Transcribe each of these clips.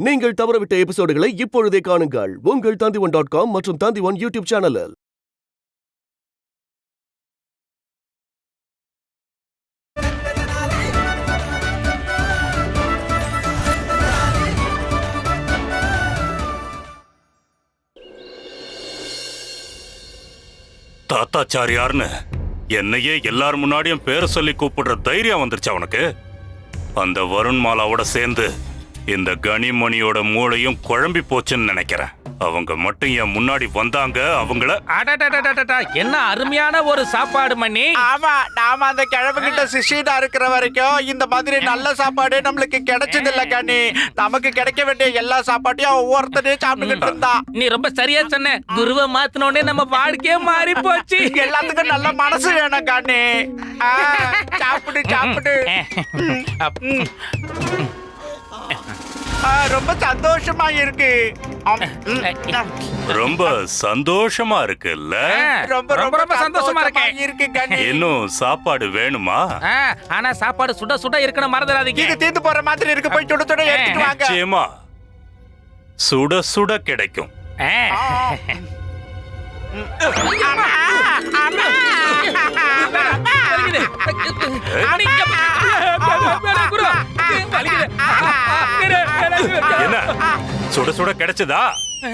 நீங்கள் தவறவிட்ட எபிசோடுகளை இப்பொழுதே காணுங்கள் உங்கள் Tandivan.com மற்றும் Tandivan யூடியூப் சேனலில். தாத்தாச்சாரியார்னு என்னையே எல்லார் முன்னாடியும் பேரை சொல்லி கூப்பிடுற தைரியம் வந்துருச்சு அவனுக்கு. அந்த வருண்மாலாவோட சேர்ந்து இந்த கனிமணியோட மூளையும் குழம்பி போச்சுன்னு நினைக்கிறேன். அவங்க மட்டும் என் முன்னாடி வந்தாங்க. அவங்கள என்ன அருமையான ஒரு சாப்பாடு மணி. ஆமா, நாம அந்த கிழவுகிட்ட சிஷியனா இருக்கிற வரைக்கும் இந்த மாதிரி நல்ல சாப்பாடு நம்மளுக்கு கிடைச்சது இல்ல கனி. நமக்கு கிடைக்க வேண்டிய எல்லா சாப்பாட்டையும் ஒவ்வொருத்தரையும் சாப்பிட்டுக்கிட்டு இருந்தா. நீ ரொம்ப சரியா சொன்ன. குருவை மாத்தினோடனே நம்ம வாழ்க்கையே மாறி போச்சு. எல்லாத்துக்கும் நல்ல மனசு வேணும் கனி. சாப்பிடு சாப்பிடு. ரொம்ப சந்தோஷமா இருக்கு. ரொம்ப சந்தோஷமா இருக்குல்ல? ரொம்ப ரொம்ப ரொம்ப சந்தோஷமா இருக்கு கனி. இன்னும் சாப்பாடு வேணுமா? ஆனா சாப்பாடு சுட சுட இருக்கணும், மறந்துடாதீங்க. இது தீந்து போற மாதிரி இருக்கு. போய் சுட சுட எடுத்துட்டு வாங்க. நிச்சயமா சுட சுட கிடைக்கும். என்ன சுட சுட கிடைச்சதா?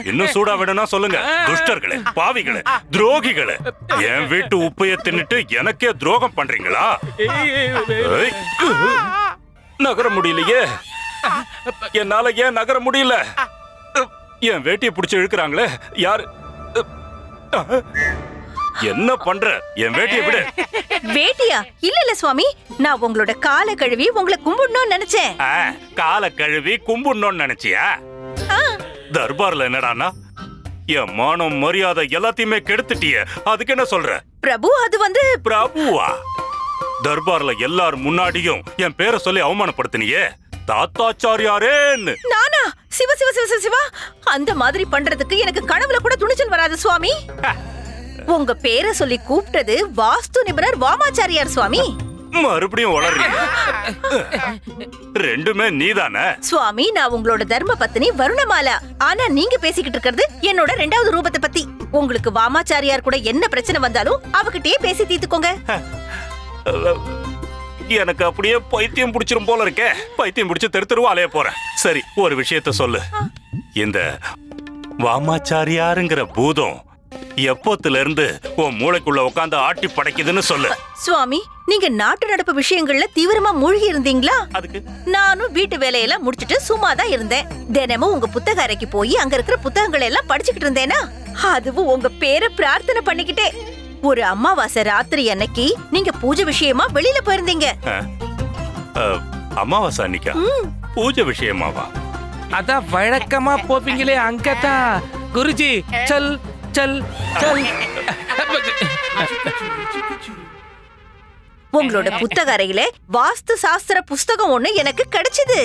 இன்னும் சூடா வேணும்னா சொல்லுங்க. துஷ்டர்களே, பாவிகளே, துரோகிகளே, என் வீட்டு உப்பைய தின்னுட்டு எனக்கே துரோகம் பண்றீங்களா? நகர முடியலையே, என்னால ஏன் நகர முடியல? என் வேட்டியை பிடிச்சு இழுக்கிறாங்களே யாரு? என்ன பண்ற? என் வேட்டியை விடு. வேட்டியா? இல்ல இல்ல சுவாமி, நான் உங்களோட காலை கழுவி உங்களை கும்பிடணும்னு நினைச்சேன். காலை கழுவி கும்பிடணும்னு நினைச்சியா? தர்பார்ல என்னடானா என் மானம் மரியாதை எல்லாத்தையுமே கெடுத்துட்டிய. அதுக்கு என்ன சொல்ற? பிரபு, அது வந்து பிரபுவா? தர்பார்ல எல்லார் முன்னாடியும் என் பேரை சொல்லி அவமானப்படுத்தினியே. தாத்தாச்சாரியாரேன்னு. நானா? சிவ சிவ சிவ சிவா, அந்த மாதிரி பண்றதுக்கு எனக்கு கனவுல கூட துணிச்சல் வராது சுவாமி. உங்க பேரை சொல்லி கூப்பிட்டது வாஸ்து நிபுணர் வாமாச்சாரியார் சுவாமி. மறுபடியும் வளர்றீங்க. ரெண்டுமே நீதானே சுவாமி. நான் உங்களோட தர்ம பத்னி வருணமாலா. ஆனா நீங்க பேசிக்கிட்டு இருக்கிறது என்னோட 2வது ரூபத்தை பத்தி. உங்களுக்கு வாமாச்சாரியார் கூட என்ன பிரச்சனை வந்தாலும் அவகிட்டயே பேசி தீர்த்துக்கோங்க. எனக்கு அப்படியே பைத்தியம் பிடிச்சிரும் போல இருக்கே. பைத்தியம் பிடிச்சு தெரு தெருவா அலைய போறேன். சரி, ஒரு விஷயத்த சொல்லு. இந்த வாமாச்சாரியாருங்கிற பூதம் எப்போத்துல இருந்து உன் மூளைக்குள்ள உட்கார்ந்து ஆட்டி படைக்குதுன்னு சொல்லு. சுவாமி, நீங்க நாட்டு நடப்பு விஷயங்கள்ல தீவிரமா மூழ்கி இருந்தீங்களா? அதுக்கு நானும் வீட்டு வேலையெல்லாம் முடிச்சிட்டு சும்மா தான் இருந்தேன். தினமும் உங்க புத்தக அறைக்கு போய் அங்க இருக்கிற புத்தகங்களை எல்லாம் படிச்சுக்கிட்டு இருந்தேனா, அதுவும் உங்க பேரை பிரார்த்தனை பண்ணிக்கிட்டே. ஒரு அமாவாசை ராத்திரி அன்னைக்கு நீங்க பூஜை விஷயமா வெளியில போயிருந்தீங்க. அமாவாசை அன்னைக்கா? பூஜை விஷயமாவா? அதான் வழக்கமா போவீங்களே அங்கதான். குருஜி சல் சல் சல். உங்களோட புத்தக அறையில வாஸ்து சாஸ்திர புஸ்தகம் ஒண்ணு எனக்கு கிடைச்சது.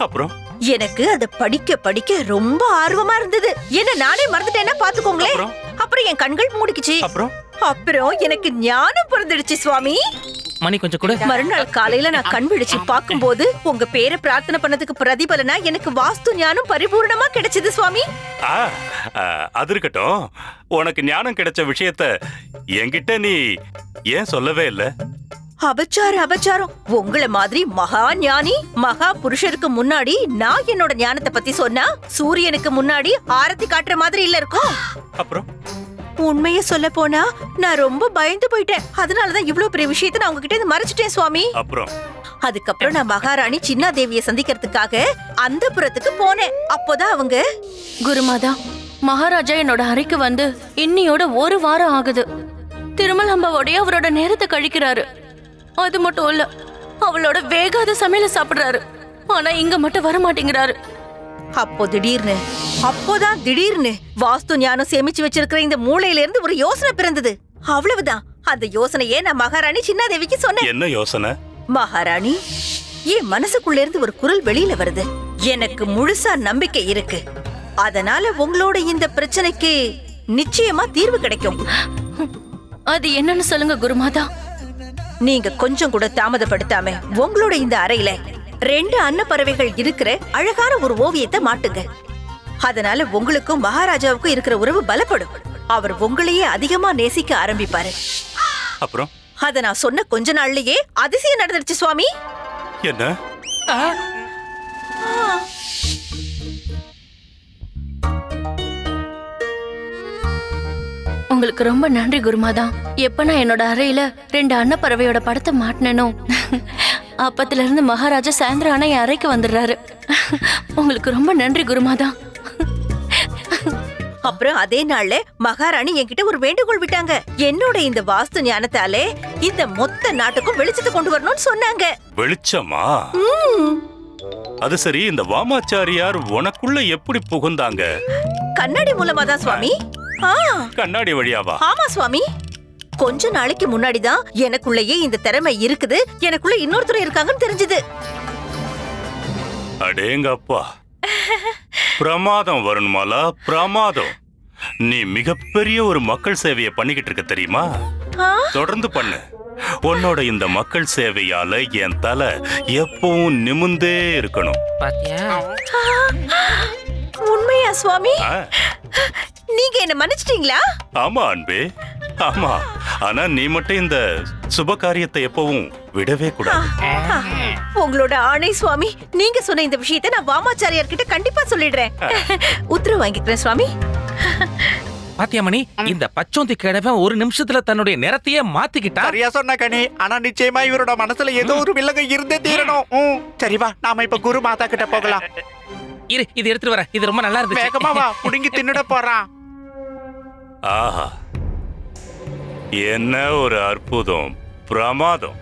அப்புறம் எனக்கு அத படிக்க படிக்க ரொம்ப ஆர்வமா இருந்தது. என்ன நானே மறந்துட்டேன்னா பாத்துக்கோங்களேன். அப்புறம் என் கண்கள் மூடிக்குச்சு. அப்புறம் எனக்கு ஞானம் பிறந்துடுச்சு சுவாமி. மணி கொஞ்சம் கூட. மறுநாள் காலையில நான் கண் விழிச்சு பார்க்கும்போது உங்க பேரை பிரார்த்தனை பண்ணதுக்கு பிரதிபலனா எனக்கு வாஸ்து ஞானம் பரிபூர்ணமா கிடைச்சது சுவாமி. அது இருக்கட்டும், உனக்கு ஞானம் கிடைச்ச விஷயத்த என்கிட்ட நீ ஏன் சொல்லவே இல்ல? அபச்சாரம். உங்களை மாதிரி மகா ஞானி மகா புருஷருக்கு முன்னாடி நான் என்னோட ஞானத்தை பத்தி சொன்னா சூரியனுக்கு முன்னாடி ஆரத்தி காட்டுற மாதிரி இல்ல இருக்கும். அப்புறம் உண்மைய சொல்ல போனா நான் ரொம்ப பயந்து போயிட்டேன். அதனாலதான் இவ்வளவு பெரிய விஷயத்தை நான் உங்ககிட்ட மறைச்சிட்டேன் சுவாமி. அதுக்கப்புறம் நான் மகாராணி சின்னா தேவியை சந்திக்கிறதுக்காக அந்த புறத்துக்கு போனேன். அப்போதான் அவங்க, குருமாதா, மகாராஜா என்னோட அறைக்கு வந்து இன்னியோட 1 வாரம் ஆகுது. திருமலாம்பாவோடய அவரோட நேரத்தை கழிக்கிறாரு. அது மட்டும் இல்ல, அவளோட வேகாத சமையல சாப்பிடுறாரு. ஆனா இங்க மட்டும் வர மாட்டேங்கிறாரு. அப்போதான் திடீர்னு வாஸ்து ஞானம் சேமிச்சு வச்சிருக்கிற இந்த மூளையில இருந்து ஒரு யோசனை பிறந்தது. அவ்வளவுதான். அந்த யோசனையே நான் மகாராணி சின்னாதேவிக்கு சொன்னேன். என்ன யோசனை? மகாராணி, என் மனசுக்குள்ள இருந்து ஒரு குரல் வெளியில வருது. எனக்கு முழுசா நம்பிக்கை இருக்கு. அதனால உங்களோட இந்த பிரச்சனைக்கு நிச்சயமா தீர்வு கிடைக்கும். அது என்னன்னு சொல்லுங்க குருமாதா. நீங்க கொஞ்சம் கூட தாமதப்படுத்தாம உங்களோட இந்த அறையில 2 அன்னப்பறவைகள் இருக்கிற அழகான ஒரு ஓவியத்தை மாட்டுங்க. அதனால உங்களுக்கும் மகாராஜாவுக்கும் இருக்கிற உறவு பலப்படும். அவர் உங்களையே அதிகமா நேசிக்க ஆரம்பிப்பாரு. அப்புறம் அத நான் சொன்ன கொஞ்ச நாள்லயே அதிசயம் நடந்துருச்சு சுவாமி. என்ன? உங்களுக்கு ரொம்ப நன்றி குருமாதா. எப்ப நான் என்னோட அறையில 2 அன்னப்பறவையோட படத்தை மாட்டினோ அப்பத்துல இருந்து மகாராஜா சாயந்தரம் ஆனா என் அறைக்கு வந்துடுறாரு. உங்களுக்கு ரொம்ப நன்றி குருமாதா. அப்புறம் அதே நாள்ல மகாராணி என்கிட்ட ஒரு வேண்டுகோள் விட்டாங்க. என்னோட இந்த வாஸ்து ஞானத்தாலே இந்த மொத்த நாட்டுக்கும் வெளிச்சத்தை கொண்டு வரணும்னு சொன்னாங்க. வெளிச்சமா? அது சரி, இந்த வாமாச்சாரியார் உனக்குள்ள எப்படி புகுந்தாங்க? கண்ணாடி மூலமா தான் சுவாமி. கண்ணாடி வழியாவா? ஆமா சுவாமி. கொஞ்ச நாளைக்கு முன்னாடிதான் எனக்குள்ளேயே இந்த திறமை இருக்குது, எனக்குள்ள இன்னொருத்தர் இருக்காங்கன்னு தெரிஞ்சது. அடேங்கப்பா, பிரமாதம் வருண்மாலா, பிரமாதம். நீ மிகப்பெரிய ஒரு மக்கள் சேவையை பண்ணிக்கிட்டு இருக்க தெரியுமா? தொடர்ந்து பண்ணு. உன்னோட இந்த மக்கள் சேவையால என் தலை எப்பவும் நிமிர்ந்தே இருக்கணும். பாத்தியா? உண்மையா சுவாமி? நீங்க என்ன மன்னிச்சிட்டீங்களா? ஆமா அன்பே, ஆமா. ஆனா நீ மட்டும் இந்த சுப காரியத்தை எப்பவும் விடவே கூடாது. உங்களோட ஆணை சுவாமி. நீங்க சொன்ன இந்த விஷயத்தை நான் வாமாச்சாரியார் கிட்ட கண்டிப்பா சொல்லிடுறேன். உத்தரவு வாங்கிக்கிறேன் சுவாமி. பாத்தியா மணி, இந்த பச்சோந்தி கிழமை ஒரு நிமிஷத்துல தன்னுடைய நிறத்தையே மாத்திக்கிட்டா. சரியா சொன்ன கனி. ஆனா நிச்சயமா இவரோட மனசுல ஏதோ ஒரு வில்லங்க இருந்தே தீரணும். சரி வா, நாம இப்ப குரு மாதா கிட்ட போகலாம். இரு, இது எடுத்துட்டு வர. இது ரொம்ப நல்லா இருந்துச்சு. வேகமா வா, புடுங்கி தின்னுட போறான். ஆஹா, என்ன ஒரு அற்புதம், பிரமாதம்.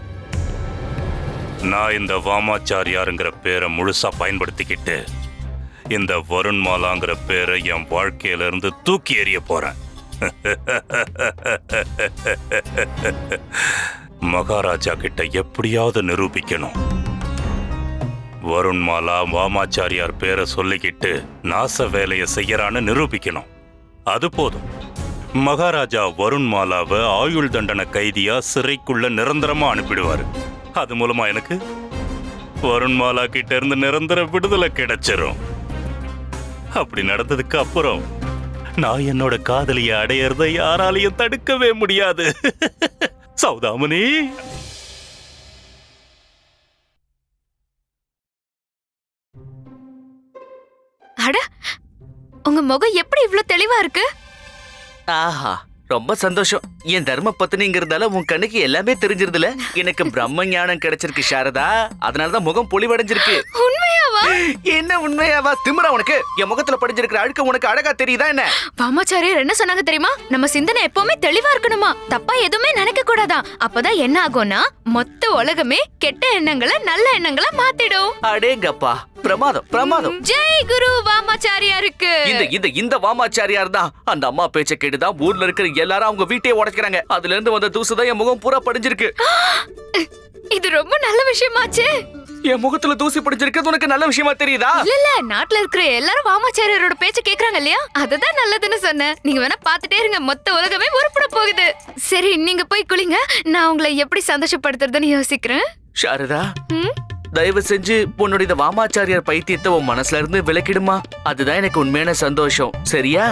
நான் இந்த வாமாச்சாரியாருங்கிற பேரை முழுசா பயன்படுத்திக்கிட்டு இந்த வருண்மாலாங்கிற பேரை என் வாழ்க்கையில இருந்து தூக்கி எறிய போறேன். மகாராஜா கிட்ட எப்படியாவது நிரூபிக்கணும். வருண்மாலா வாமாச்சாரியார் பேரை சொல்லிக்கிட்டு நாச வேலையை செய்யறான்னு நிரூபிக்கணும். அது போதும். மகாராஜா வருண்மாலாவை ஆயுள் தண்டனை கைதியா சிறைக்குள்ள நிரந்தரமா அனுப்பிடுவாரு. அது மூலமா எனக்கு வருண்மாலா கிட்ட இருந்து நிரந்தர விடுதலை கிடைச்சிரும். அப்படி நடந்ததுக்கு அப்புறம் நான் என்னோட காதலிய அடையறதை யாராலையும் தடுக்கவே முடியாது. சௌதாமணி, அட, உங்க முகம் எப்படி இவ்ளோ தெளிவா இருக்கு? ஆஹா, ரொம்ப சந்தோஷம். என் தர்ம பத்னிங்கிறதால உன் கண்ணுக்கு எல்லாமே தெரிஞ்சிருதுல. எனக்கு பிரம்ம ஞானம் கிடைச்சிருக்கு சாரதா. அதனாலதான் முகம் பொலிவடைஞ்சிருக்கு. உண்மையாவா? என்ன உண்மையாவா? திமிரா உனக்கு? என் முகத்துல படிஞ்சிருக்கிற அழுக்கு உனக்கு அழகா தெரியுதா என்ன? வாமாச்சாரியார் என்ன சொன்னாங்க தெரியுமா? நம்ம சிந்தனை எப்பவுமே தெளிவா இருக்கணுமா, தப்பா எதுவுமே நினைக்க கூடாதா. அப்பதான் என்ன ஆகும்னா மொத்த உலகமே கெட்ட எண்ணங்களை நல்ல எண்ணங்களா மாத்திடும். அடேங்கப்பா, பிரமாதம் பிரமாதம். ஜெய் குரு வாமாச்சாரியாருக்கு. இந்த வாமாச்சாரியார் தான் அந்த அம்மா பேச்ச கேட்டுதான் ஊர்ல இருக்கிற எல்லாரும் அவங்க வீட்டையே உடைக்கிறாங்க. அதுல இருந்து வந்த தூசுதான் என் முகம் பூரா படிஞ்சிருக்கு. இது ரொம்ப நல்ல விஷயமாச்சு. என் முகத்துல தூசி படிஞ்சிருக்கு உனக்கு நல்ல விஷயமா தெரியுதா? இல்ல, நாட்டுல இருக்கிற எல்லாரும் வாமாச்சாரியாரோட பேச்ச கேக்குறாங்க இல்லையா, அதுதான் நல்லதுன்னு சொன்னேன். நீங்க வேணா பாத்துட்டே இருங்க, மொத்த உலகமே உருப்பட போகுது. சரி, நீங்க போய் குளிங்க, நான் உங்களை எப்படி சந்தோஷப்படுத்துறதுன்னு யோசிக்கிறேன். சாரதா, தயவு செஞ்சு உன்னோட இந்த வாமாச்சாரியார் பைத்தியத்தை உன் மனசுல இருந்து விலக்கிடுமா. அதுதான் எனக்கு உண்மையான சந்தோஷம். சரியா?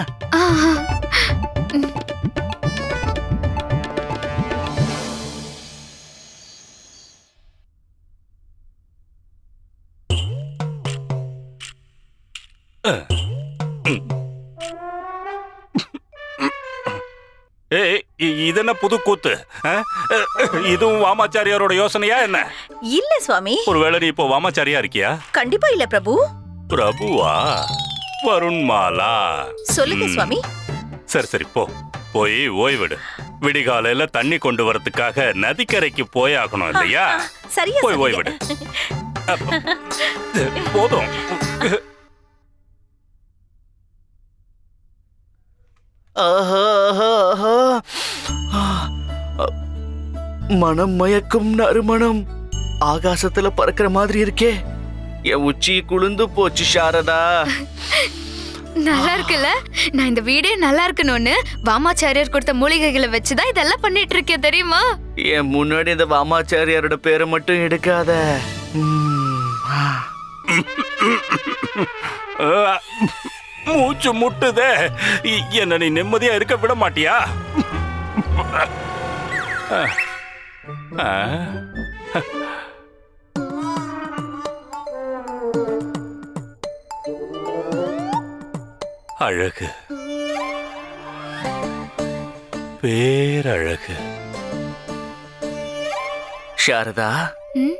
இதென்ன புது கூத்து? இதுவும் வாமாச்சாரியாரோட யோசனையா என்ன? இல்ல சுவாமி. ஒருவேளை நீ இப்போ வாமாச்சாரியா இருக்கியா? கண்டிப்பா இல்ல பிரபு. பிரபுவா? வருண்மாலா சொல்லுங்க சுவாமி. சரி சரி, போய் ஓய்விடு. விடிகாலையில தண்ணி கொண்டு வரதுக்காக நதிக்கரைக்கு போய் ஆகணும் இல்லையா? சரியா போய் ஓய்விடு. போதும். மனம் மயக்கும் நறுமணம் ஆகாசத்துல பறக்கிற மாதிரி இருக்கே. என் உச்சி குளிர்ந்து போச்சு சாரதா. நல்லா இருக்குல்ல? நான் இந்த வீடே நல்லா இருக்கணும்னு வாமாச்சாரியார் கொடுத்த மூலிகைகளை வச்சுதான் இதெல்லாம் பண்ணிட்டு இருக்கேன் தெரியுமா? என் முன்னாடி இந்த வாமாச்சாரியாரோட பேரை மட்டும் எடுக்காத. மூச்சு முட்டுதே. என்ன நீ நிம்மதியா இருக்க விட மாட்டியா? அழகு, பேரழகு. சாரதா, ம்?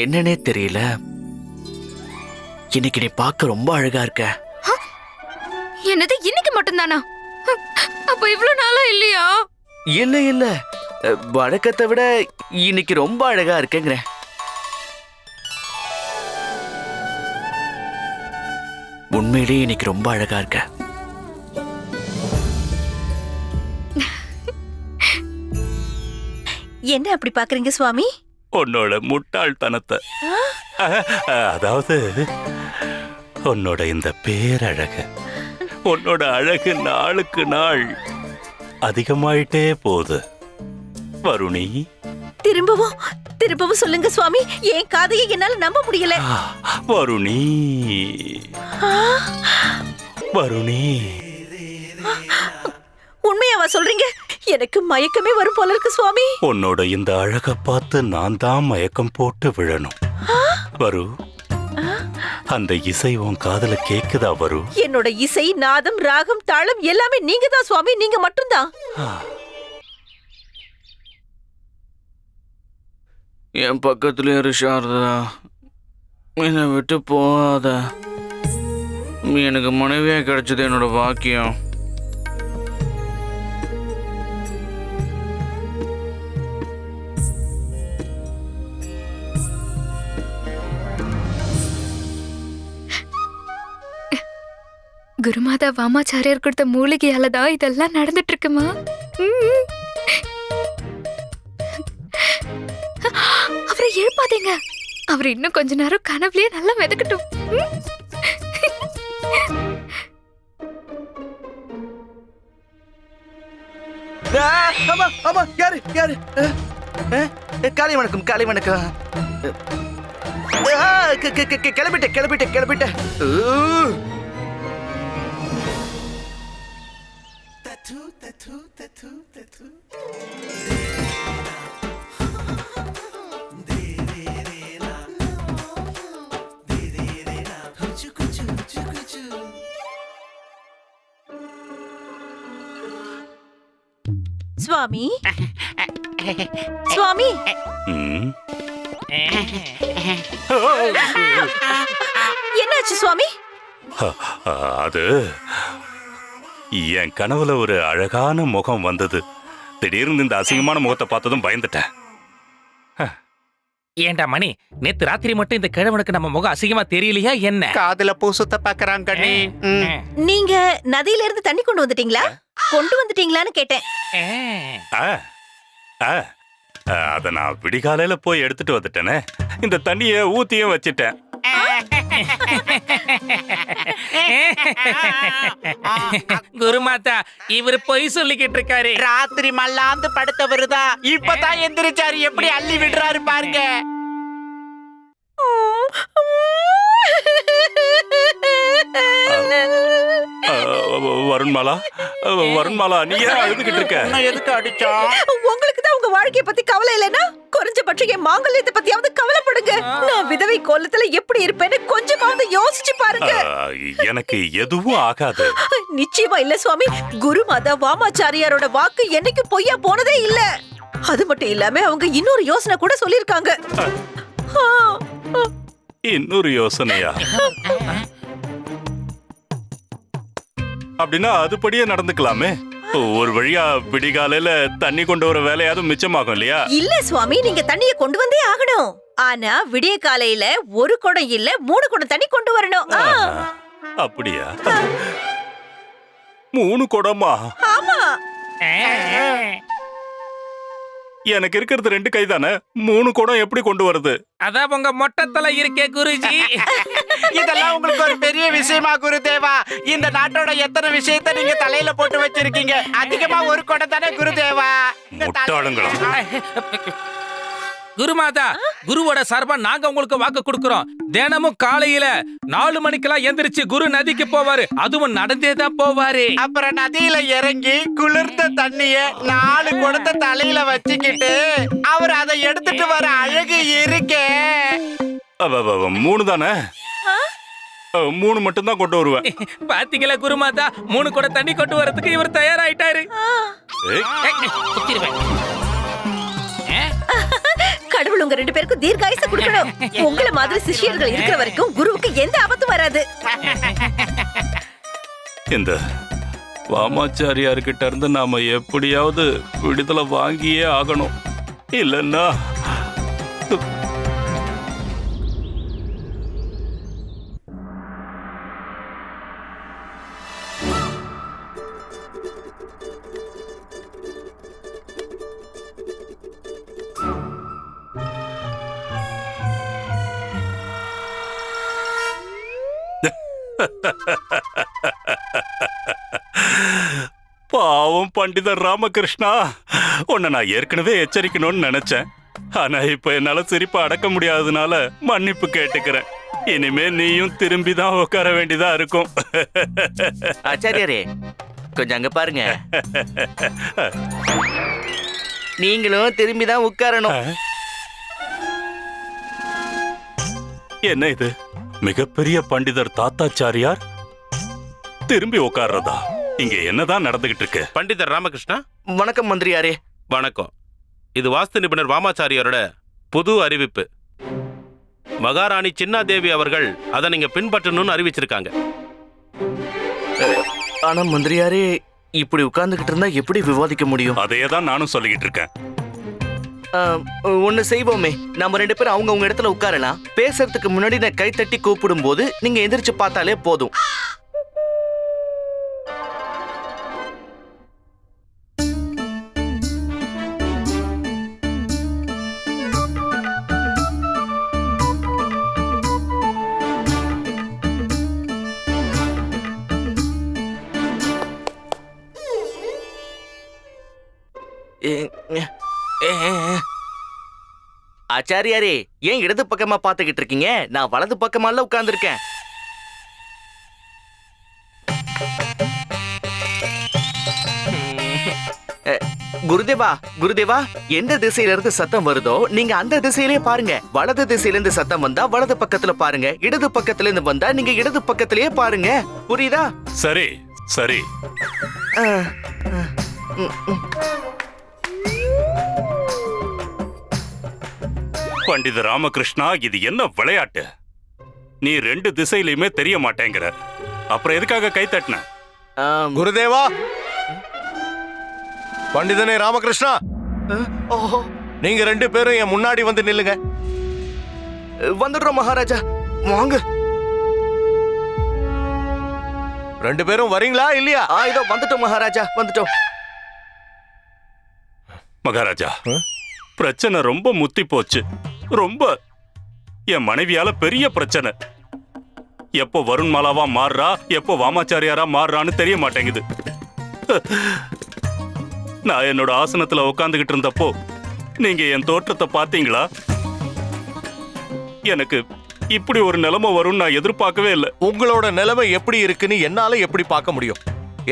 என்னன்னே தெரியல, இன்னைக்கு நீ பார்க்க ரொம்ப அழகா இருக்க. என்னது இன்னைக்கு மட்டும்தானா? அப்ப இவ்வளவு நாளா இல்லையா? இல்ல இல்ல, வழக்கத்தை விட இன்னைக்கு ரொம்ப அழகா இருக்கேங்கிறேன். உண்மையிலேயே இன்னைக்கு ரொம்ப அழகா இருக்க. என்ன அப்படி பாக்குறீங்க சுவாமி? உன்னோட முட்டாள்தனத்தை. அதாவது உன்னோட இந்த பேரழகு, உன்னோட அழகு நாளுக்கு நாள் அதிகமாயிட்டே போகுது வருணி. திரும்பவும் சொல்லுங்க சுவாமி, என் காதையை என்னால நம்ப முடியல. வருணி, வருணி. உண்மையாவா சொல்றீங்க? எனக்கு மயக்கமே வரும் போல இருக்கு சுவாமி. உன்னோட இந்த அழகை பார்த்து நான் தான் மயக்கம் போட்டு விழணும். வரு, அந்த இசை உன் காதுல கேக்குதா வரு? என்னோட இசை, நாதம், ராகம், தாளம் எல்லாமே நீங்க தான் சுவாமி, நீங்க மட்டும்தான். என் பக்கத்துல இரு சாரதா, என்னை விட்டு போகாத. நீ எனக்கு மனைவியா கிடைச்சது என்னோட பாக்கியம். குருமாதா வாமாச்சாரியார் கொடுத்த மூலிகையால தான் இதெல்லாம் நடந்துட்டு இருக்குமா? அவரை எழுப்பாதீங்க. அவர் இன்னும் கொஞ்ச நேரம் கனவுலயே நல்லா மிதக்கட்டும். காலை வணக்கம், காலை வணக்கம். கிளம்பிட்டேன். சுவாமி, சுவாமி, என்னாச்சு சுவாமி? அது என் கனவுல ஒரு அழகான முகம் வந்தது. திடீர்னு இந்த அசிங்கமான முகத்தை பார்த்ததும் பயந்துட்டேன். ஏண்டா மணி, நேத்து ராத்திரி மட்டும் இந்த கிழவனுக்கு நம்ம முகம் அசிங்கமா தெரியலையா என்ன? காதுல பூசுத்த பாக்குறாங்க கண்ணி. நீங்க நதியில இருந்து தண்ணி கொண்டு வந்துட்டீங்களா? கொண்டு வந்துட்டீங்களான்னு கேட்டேன். அத நான் விடிகாலையில போய் எடுத்துட்டு வந்துட்டேனே. இந்த தண்ணிய ஊத்தியும் வச்சிட்டேன். குருமாதா, இவரு பொய் சொல்லிக்கிட்டு இருக்காரு. ராத்திரி மல்லாந்து படுத்தவருதா இப்பதான் எந்திரிச்சாரு. எப்படி அள்ளி விடுறாரு பாருங்க. வருண்மாலா, நீ ஏன் அழுதுகிட்டு இருக்க? எதுக்கு அடிச்சா? உங்களுக்கு தான் உங்க வாழ்க்கைய பத்தி கவலை இல்லைன்னா குறைஞ்சபட்சம் என் மாங்கல்யத்தை பத்தியாவது கவலைப்படுங்க. நான் விதவை கோலத்துல எப்படி இருப்பேன்னு கொஞ்சமாவது யோசிச்சு பாருங்க. எனக்கு எதுவும் ஆகாது. நிச்சயமா இல்ல சுவாமி. குருமாதா வாமாச்சாரியாரோட வாக்கு என்னைக்கு பொய்யா போனதே இல்ல. அது மட்டும் இல்லாம அவங்க இன்னொரு யோசனை கூட சொல்லிருக்காங்க. இன்னொரு யோசனையா? அப்படின்னா அதுபடியே நடந்துக்கலாமே. ஒரு வழியா விடிகாலையில தண்ணி கொண்டு வர வேலையாவது மிச்சமாகும் இல்லையா? இல்ல சுவாமி, நீங்க தண்ணிய கொண்டு வந்தே ஆகணும். ஆனா விடிய காலையில ஒரு குடம் இல்ல 3 குடம் தண்ணி கொண்டு வரணும். அப்படியா? 3 குடமா? ஆமா. எனக்கு இருக்கிறது 2 கை தானே. 3 குடம் எப்படி கொண்டு வருது? அதான் உங்க மொட்டத்தலை இருக்கே குருஜி. இதெல்லாம் உங்களுக்கு ஒரு பெரிய விஷயமா குருதேவா? இந்த நாட்டோட எத்தனை விஷயத்தை நீங்க தலையில போட்டு வச்சிருக்கீங்க. அதிகமா ஒரு குடம் தானே குருதேவா? முட்டாளுங்களா? குருமாதா, குருவோட சார்பா நாங்க உங்களுக்கு வாக்கு கொடுக்கறோம். தினமும் காலையில 4 மணிக்கெல்லாம் எந்திரிச்சு குரு நதிக்கு போவாரு. அதுவும் நடந்தே தான் போவாரு. அப்புறம் நதியில இறங்கி குளிர்ந்த தண்ணிய 4 குடத்தை தலையில வச்சுக்கிட்டு அவர் அதை எடுத்துட்டு வர அழகு இருக்கே. 3 தானே? 3 மட்டும் தான் கொண்டு வருவேன். பாத்தீங்களா குருமாதா, 3 கூட தண்ணி கொண்டு வரதுக்கு இவர் தயாராயிட்டாரு. குத்திருவேன். கடவுள் உங்க 2 பேருக்கும் தீர்காயுசு கொடுக்கணும். உங்களை மாதிரி சிஷ்யர்கள் இருக்கிற வரைக்கும் குருவுக்கு எந்த ஆபத்தும் வராது. இந்த வாமாச்சாரியார்கிட்ட இருந்து நாம எப்படியாவது விடுதலை வாங்கியே ஆகணும். இல்லன்னா பாவம் பண்டிதர் ராமகிருஷ்ணா, உன்னை நான் ஏற்கனவே எச்சரிக்கணும்னு நினைச்சேன். ஆனா இப்ப என்னால சிரிப்பை அடக்க முடியாததுனால மன்னிப்பு கேட்டுக்கிறேன். இனிமே நீயும் திரும்பி தான் உட்கார வேண்டியதா இருக்கும். ஆச்சாரியாரே, கொஞ்சம் அங்க பாருங்க. நீங்களும் திரும்பி தான் உட்காரணும். என்ன இது, மிகப்பெரிய பண்டிதர் தாத்தாச்சாரியார் திரும்பி உட்கார்றதா? இங்க என்னதான் நடந்துகிட்டு இருக்கு? பண்டிதர் ராமகிருஷ்ணா, வணக்கம் மந்திரியாரே. வணக்கம். இது வாஸ்து நிபுணர் வாமாச்சாரியாரோட புது அறிவிப்பு. மகாராணி சின்னாதேவி அவர்கள் அதை நீங்க பின்பற்றணும்னு அறிவிச்சிருக்காங்க. ஆனா மந்திரியாரே, இப்படி உட்கார்ந்துகிட்டு இருந்தா எப்படி விவாதிக்க முடியும்? அதையே தான் நானும் சொல்லிக்கிட்டு இருக்கேன். ஒண்ணு செய்வோமே, நம்ம 2 பேரும் அவங்க இடத்துல உட்காரலாம். பேசுறதுக்கு முன்னாடி நான் கை தட்டி கூப்பிடும் போது நீங்க எந்திரிச்சு பார்த்தாலே போதும். ஆச்சாரியாரே, ஏன் இடது பக்கமா பாத்துக்கிட்டு இருக்கீங்க? நான் வலது பக்கமால உட்கார்ந்துருக்கேன். குருதேவா, குருதேவா, எந்த திசையில இருந்து சத்தம் வருதோ நீங்க அந்த திசையிலே பாருங்க. வலது திசையில இருந்து சத்தம் வந்தா வலது பக்கத்துல பாருங்க. இடது பக்கத்துல இருந்து வந்தா நீங்க இடது பக்கத்திலேயே பாருங்க. புரியுதா? சரி சரி. பண்டித ராமகிருஷ்ணா, இது என்ன விளையாட்டு? நீ 2 திசையிலுமே தெரிய மாட்டேங்கிற. அப்புறம் எதுக்காக கை தட்டின? குருதேவா, பண்டிதனே ராமகிருஷ்ணா, நீங்க 2 பேரும் என் முன்னாடி வந்து நில்லுங்க. வந்துடுறோம் மகாராஜா, வாங்க. 2 பேரும் வரீங்களா இல்லையா? இதோ வந்துட்டோம் மகாராஜா, வந்துட்டோம். மகாராஜா, பிரச்சனை ரொம்ப முத்தி போச்சு. ரொம்ப. என் மனைவியால பெரிய பிரச்சனை. எப்போ வருண்மாலாவா மாறுறா, எப்போ வாமாச்சாரியாரா மாறுறான்னு தெரிய மாட்டேங்குது. நான் என்னோட ஆசனத்துல உட்காந்துகிட்டு இருந்தப்போ நீங்க என் தோற்றத்தை பாத்தீங்களா? எனக்கு இப்படி ஒரு நிலைமை வரும்னு நான் எதிர்பார்க்கவே இல்லை. உங்களோட நிலைமை எப்படி இருக்குன்னு என்னால எப்படி பார்க்க முடியும்?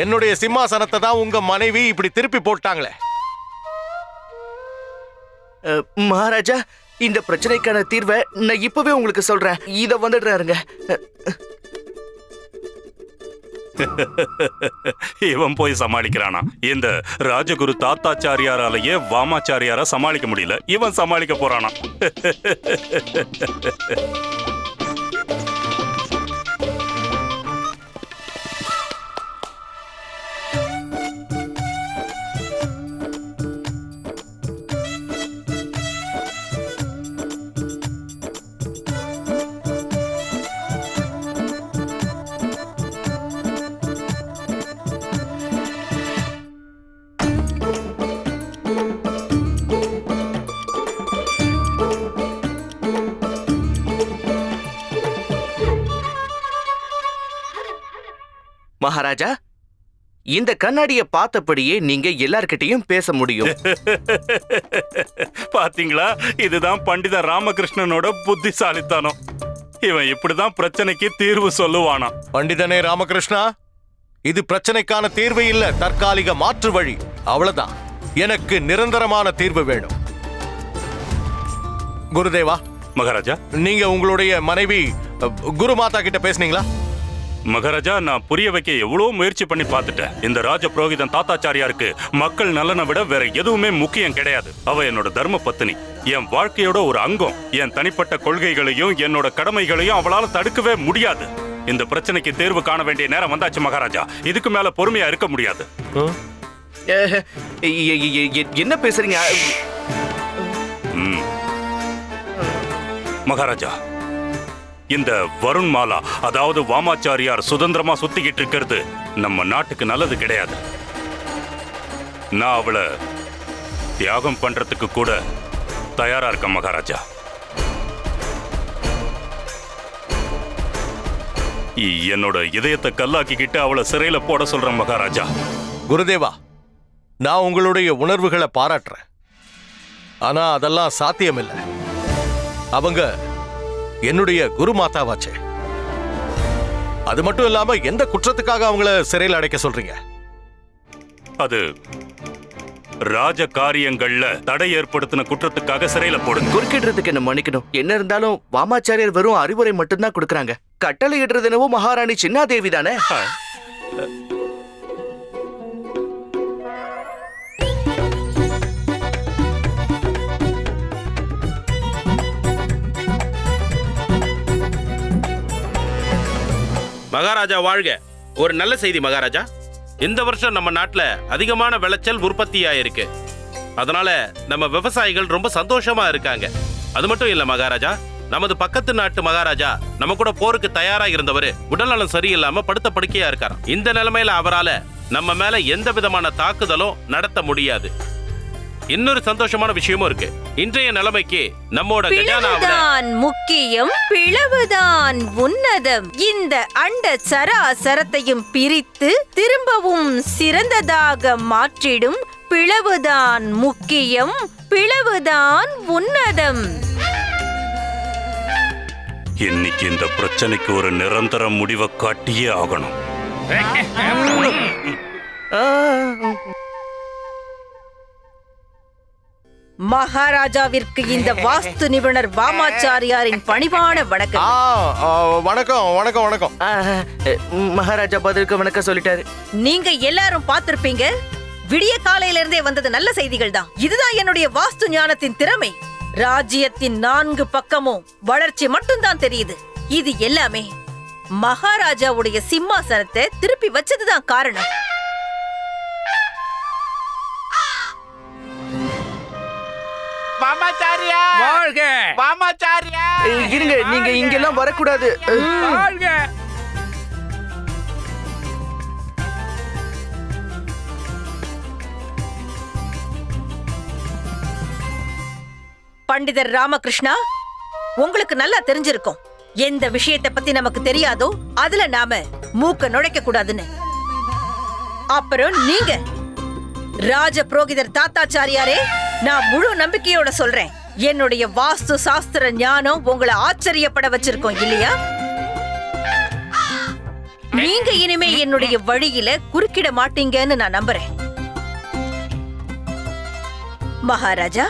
என்னுடைய சிம்மாசனத்தை தான் உங்க மனைவி இப்படி திருப்பி போட்டாங்களே. மகாராஜா, இந்த பிரச்சனைக்கான தீர்வை நான் இப்பவே உங்களுக்கு சொல்றேன். இத வந்துடுறாருங்க. இவன் போய் சமாளிக்கிறானா? இந்த ராஜகுரு தாத்தாச்சாரியாராலேயே வாமாச்சாரியாரா சமாளிக்க முடியல, இவன் சமாளிக்க போறானா? மகாராஜா, இந்த கண்ணாடிய பார்த்தபடியே நீங்க எல்லார்கிட்டயும் பேச முடியும். பாத்தீங்களா, இதுதான் பண்டித ராமகிருஷ்ணனோட புத்திசாலித்தனம். இவன் இப்படிதான் பிரச்சனைக்கு தீர்வு சொல்லுவானா. பண்டிதனே ராமகிருஷ்ணா, இது பிரச்சனைக்கான தீர்வு இல்ல, தற்காலிக மாற்று வழி. அவ்வளவுதான். எனக்கு நிரந்தரமான தீர்வு வேணும். குருதேவா, மகாராஜா. நீங்க உங்களுடைய மனைவி குருமாதா கிட்ட பேசுனீங்களா? மகாராஜா, நான் புரிய வைக்க எவ்வளவு முயற்சி பண்ணி பார்த்துட்டேன். இந்த ராஜ புரோகிதன் தாத்தாச்சாரியாருக்கு மக்கள் நலனை விட வேற எதுவுமே முக்கியம் கிடையாது. அவ என்னோட தர்ம பத்தினி, என் வாழ்க்கையோட ஒரு அங்கம். என் தனிப்பட்ட கொள்கைகளையும் என்னோட கடமைகளையும் அவளால தடுக்கவே முடியாது. இந்த பிரச்சனைக்கு தேர்வு காண வேண்டிய நேரம் வந்தாச்சு மகாராஜா. இதுக்கு மேல பொறுமையா இருக்க முடியாது. என்ன பேசுறீங்க மகாராஜா? இந்த வருண் மாலா, அதாவது வாமாச்சாரியார் சுதந்திரமா சுத்திக்கிட்டு இருக்கிறது நம்ம நாட்டுக்கு நல்லது கிடையாது. நான் அவளை தியாகம் பண்றதுக்கு கூட தயாரா இருக்கேன் மகாராஜா. என்னோட இதயத்தை கல்லாக்கிக்கிட்டு அவளை சிறையில போட சொல்றேன் மகாராஜா. குருதேவா, நான் உங்களுடைய உணர்வுகளை பாராட்டுறேன். ஆனா அதெல்லாம் சாத்தியமில்லை. அவங்க என்னுடைய குருமாதாவாச்சே. அது மட்டும் இல்லாம எந்த குற்றத்துக்காக அவங்கள சிறையில் அடைக்க சொல்றீங்க? அது ராஜ காரியங்கள்ல தடை ஏற்படுத்தின குற்றத்துக்காக சிறையில போடுங்க. குறுக்கிடுறதுக்கு என்ன மன்னிக்கணும். என்ன இருந்தாலும் வாமாச்சாரியர் வெறும் அறிவுரை மட்டும்தான் கொடுக்கறாங்க. கட்டளை இடுறது என்னவோ மகாராணி சின்னாதேவி தானே. மகாராஜா வாழ்க. ஒரு நல்ல செய்தி மகாராஜா. இந்த வருஷம் நம்ம நாட்டுல அதிகமான விளைச்சல் உற்பத்தி ஆயிருக்கு. அதனால நம்ம விவசாயிகள் ரொம்ப சந்தோஷமா இருக்காங்க. அது மட்டும் இல்ல மகாராஜா, நமது பக்கத்து நாட்டு மகாராஜா நம்ம கூட போருக்கு தயாரா இருந்தவர் உடல்நலம் சரியில்லாம படுத்த படுக்கையா இருக்காராம். இந்த நிலைமையில அவரால நம்ம மேல எந்த விதமான தாக்குதலும் நடத்த முடியாது. இன்னொரு சந்தோஷமான விஷயமும் இருக்கு. இன்றைய நிலைமைக்கு நம்மோட பிளவுதான் முக்கியம், பிளவுதான் உன்னதம். இந்த அண்ட சராசரத்தையும் பிரித்து திரும்பவும் சிறந்ததாக மாற்றிடும் பிளவுதான் முக்கியம், பிளவுதான் உன்னதம். இன்னைக்கு இந்த பிரச்சனைக்கு ஒரு நிரந்தர முடிவை காட்டியே ஆகணும். மகாராஜாவிற்கு இந்த வாஸ்து நிபுணர் வாமாச்சாரியாரின் பணிவான வணக்கம். வணக்கம் வணக்கம் வணக்கம். மகாராஜா பதிலுக்கு வணக்கம் சொல்லிட்டாரு. நீங்க எல்லாரும் பார்த்திருப்பீங்க, விடிய காலையில இருந்தே வந்தது நல்ல செய்திகள் தான். இதுதான் என்னுடைய வாஸ்து ஞானத்தின் திறமை. ராஜ்யத்தின் 4 பக்கமும் வளர்ச்சி மட்டும்தான் தெரியுது. இது எல்லாமே மகாராஜாவுடைய சிம்மாசனத்தை திருப்பி வச்சதுதான் காரணம். வாமாச்சாரியா வாழ்க. வாமாச்சாரியா இருங்க, நீங்க இங்கெல்லாம் வரக்கூடாது. வாழ்க. பண்டிதர் ராமகிருஷ்ணா, உங்களுக்கு நல்லா தெரிஞ்சிருக்கும் எந்த விஷயத்தை பத்தி நமக்கு தெரியாதோ அதுல நாம மூக்க நுழைக்க கூடாதுன்னு. அப்புறம் நீங்க ராஜ புரோகிதர் தாத்தாச்சாரியாரே, நான் முழு நம்பிக்கையோட சொல்றேன், என்னுடைய வாஸ்து சாஸ்திர ஞானம் உங்களை ஆச்சரியப்பட வச்சிருக்கோம் இல்லையா? நீங்க இனிமே என்னுடைய வழியில குறுக்கிட மாட்டீங்கன்னு நான் நம்புறேன். மகாராஜா,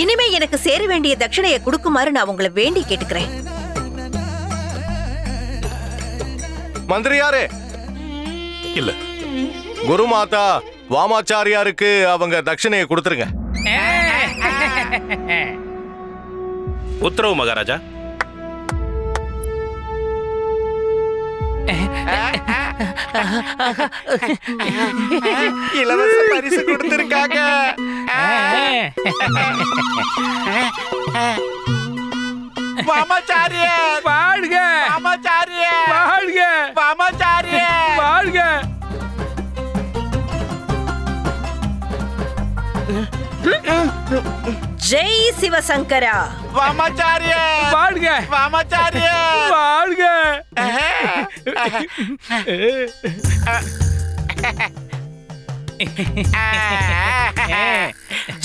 இனிமே எனக்கு சேர வேண்டிய தட்சணையை கொடுக்குமாறு நான் உங்களை வேண்டி கேட்டுக்கிறேன். மந்திரியாரே, இல்ல, குருமாதா வாமாச்சாரியாருக்கு அவங்க தட்சணையை கொடுத்துருங்க. உத்தரவு மகாராஜா. இலவச பரிசு கொடுத்திருக்காங்க. வாமாச்சாரியா வாழ்க. வாமாச்சாரியா வாழ்க. வாமாச்சாரியா வாழ்க. ஜெய் சிவசங்கரா. வாமாச்சாரிய வாழ்க வாமாச்சாரிய வாழ்க.